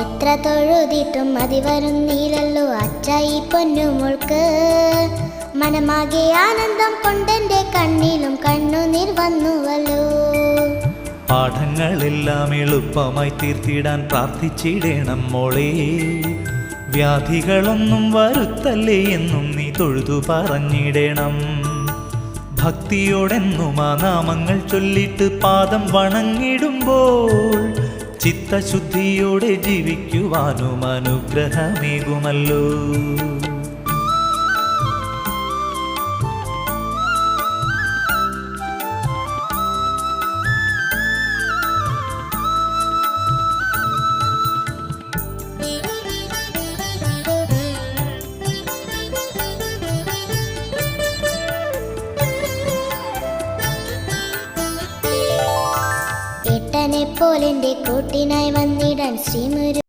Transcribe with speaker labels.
Speaker 1: എത്ര തൊഴുതിട്ടും മതി വരുന്നില്ലല്ലോ അച്ഛ ഈ പൊന്നുമോൾക്ക്. മനമാകെ ആനന്ദം കൊണ്ടെന്റെ കണ്ണിലും കണ്ണുനീർ വന്നുവല്ലോ.
Speaker 2: പാഠങ്ങളെല്ലാം എളുപ്പമായി തീർത്തിടാൻ പ്രാർത്ഥിച്ചിടണം മോളെ. വ്യാധികളൊന്നും വരുത്തല്ലേ എന്നും നീ തൊഴുതു പറഞ്ഞിടണം. ഭക്തിയോടെന്നും ആ നാമങ്ങൾ ചൊല്ലിട്ട് പാദം വണങ്ങിടുമ്പോൾ ചിത്തശുദ്ധിയോടെ ജീവിക്കുവാനും അനുഗ്രഹമേകുമല്ലോ.
Speaker 1: ഏട്ടനെ പോലെന്റെ കൂട്ടിനായി വന്നിടാൻ ശ്രീമുരു